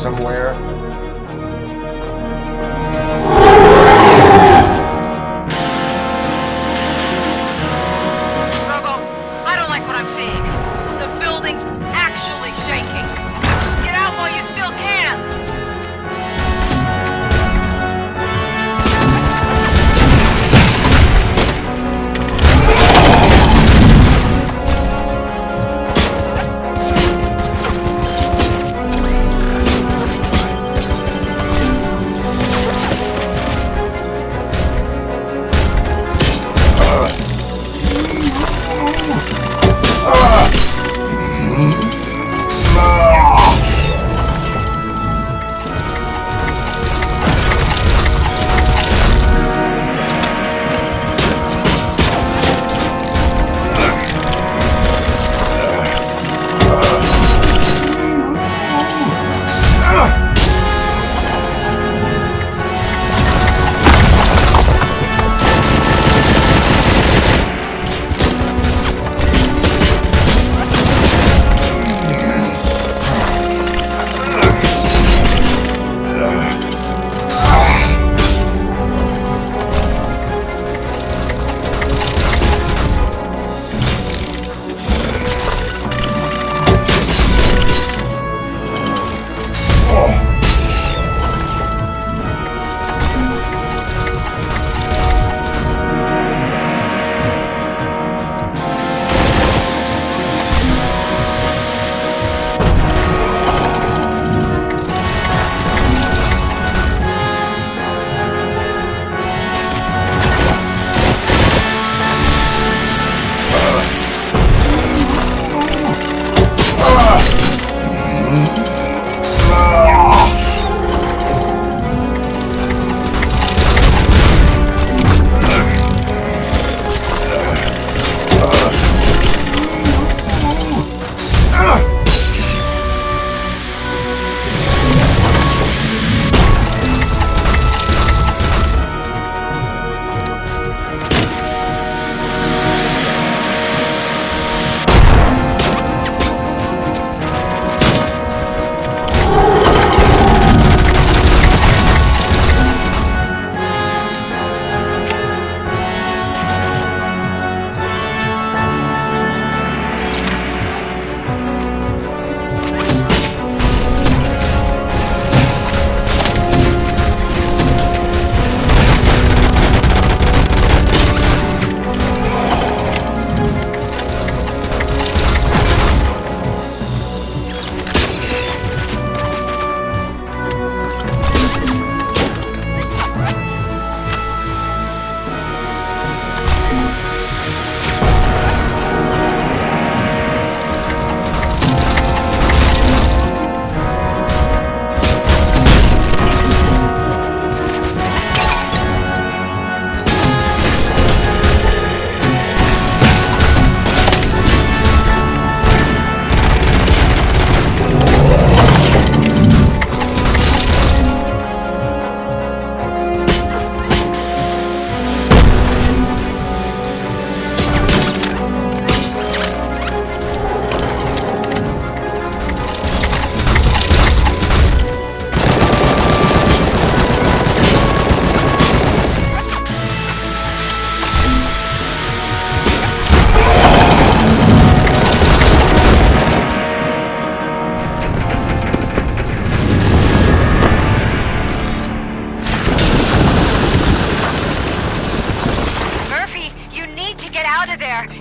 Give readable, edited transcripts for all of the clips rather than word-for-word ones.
somewhere? Robo, I don't like what I'm seeing. The building's actually shaking. Get out while you still can!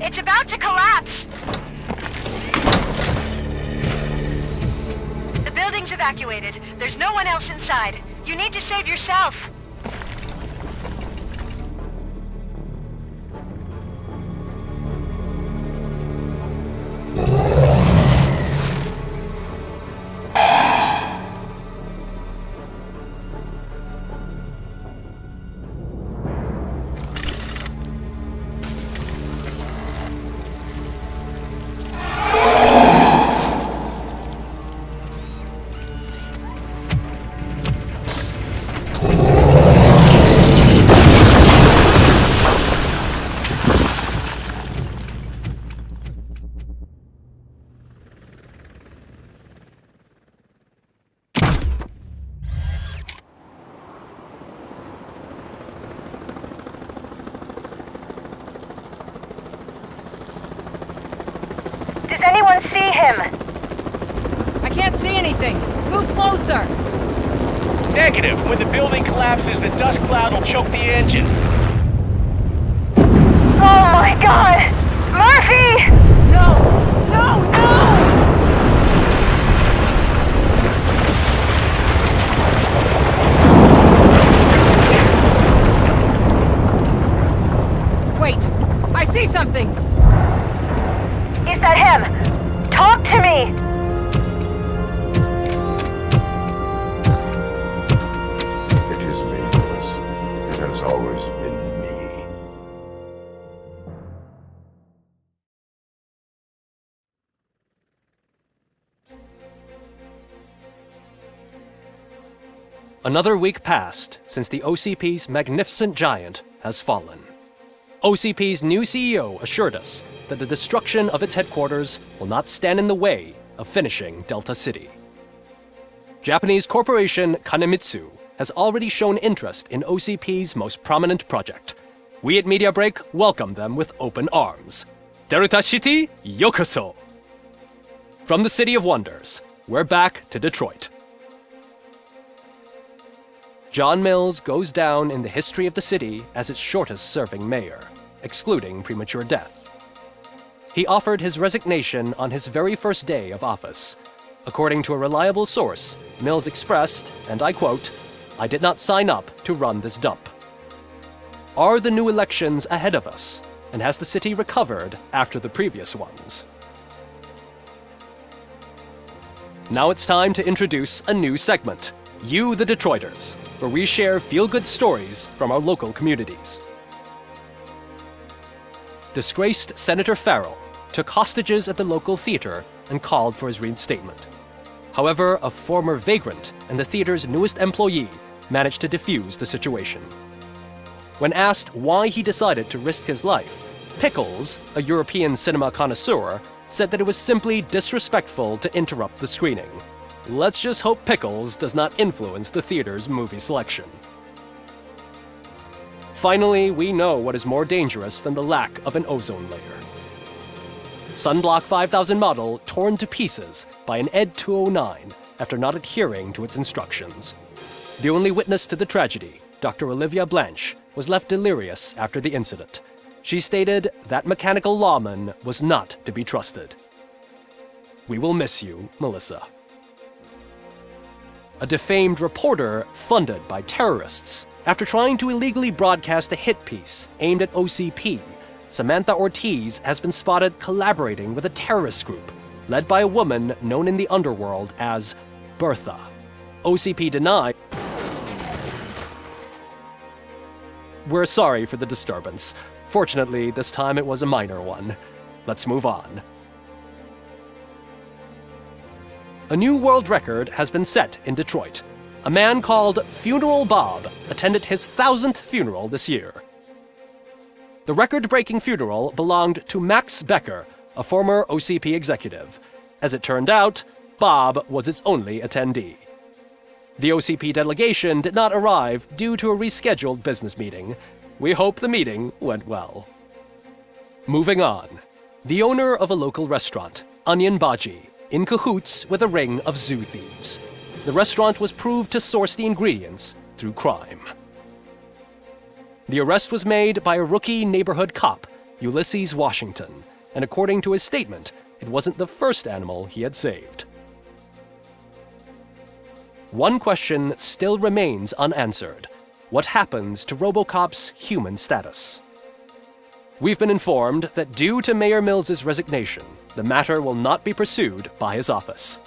It's about to collapse! The building's evacuated. There's no one else inside. You need to save yourself. him? I can't see anything. Move closer. Negative. When the building collapses, the dust cloud will choke the engine. Oh my god! Murphy! No! No! No! Wait! I see something! Is that him? Talk to me! It is me, Lewis. It has always been me. Another week passed since the OCP's magnificent giant has fallen. OCP's new CEO assured us that the destruction of its headquarters will not stand in the way of finishing Delta City. Japanese corporation Kanemitsu has already shown interest in OCP's most prominent project. We at Media Break welcome them with open arms. Delta City, yokoso! From the City of Wonders, we're back to Detroit. John Mills goes down in the history of the city as its shortest-serving mayor, excluding premature death. He offered his resignation on his very first day of office. According to a reliable source, Mills expressed, and I quote, "I did not sign up to run this dump." Are the new elections ahead of us, and has the city recovered after the previous ones? Now it's time to introduce a new segment, You the Detroiters, where we share feel-good stories from our local communities. Disgraced Senator Farrell took hostages at the local theater and called for his reinstatement. However, a former vagrant and the theater's newest employee managed to defuse the situation. When asked why he decided to risk his life, Pickles, a European cinema connoisseur, said that it was simply disrespectful to interrupt the screening. Let's just hope Pickles does not influence the theater's movie selection. Finally, we know what is more dangerous than the lack of an ozone layer. Sunblock 5000 model torn to pieces by an ED 209 after not adhering to its instructions. The only witness to the tragedy, Dr. Olivia Blanche, was left delirious after the incident. She stated that mechanical lawman was not to be trusted. We will miss you, Melissa. A defamed reporter funded by terrorists. After trying to illegally broadcast a hit piece aimed at OCP, Samantha Ortiz has been spotted collaborating with a terrorist group led by a woman known in the underworld as Bertha. OCP denied. We're sorry for the disturbance. Fortunately, this time it was a minor one. Let's move on. A new world record has been set in Detroit. A man called Funeral Bob attended his 1000th funeral this year. The record-breaking funeral belonged to Max Becker, a former OCP executive. As it turned out, Bob was its only attendee. The OCP delegation did not arrive due to a rescheduled business meeting. We hope the meeting went well. Moving on. The owner of a local restaurant, Onion Baji, in cahoots with a ring of zoo thieves. The restaurant was proved to source the ingredients through crime. The arrest was made by a rookie neighborhood cop, Ulysses Washington, and according to his statement, it wasn't the first animal he had saved. One question still remains unanswered. What happens to ROBOCOP's human status? We've been informed that due to Mayor Mills's resignation, the matter will not be pursued by his office.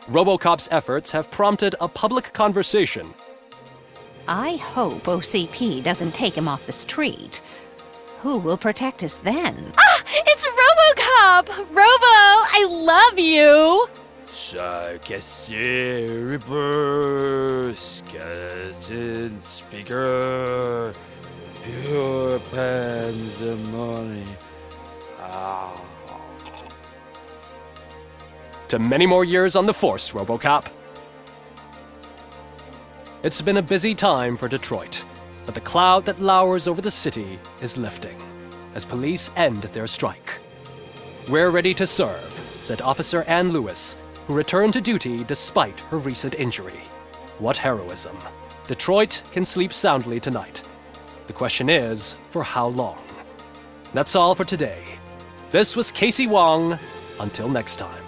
ROBOCOP's efforts have prompted a public conversation. I hope OCP doesn't take him off the street. Who will protect us then? Ah! It's RoboCop! Robo, I love you! Ripper, skeleton speaker, pure pandemonium. To many more years on the force, RoboCop. It's been a busy time for Detroit, but the cloud that lowers over the city is lifting as police end their strike. "We're ready to serve," said Officer Ann Lewis, who returned to duty despite her recent injury. What heroism. Detroit can sleep soundly tonight. The question is, for how long? That's all for today. This was Casey Wong. Until next time.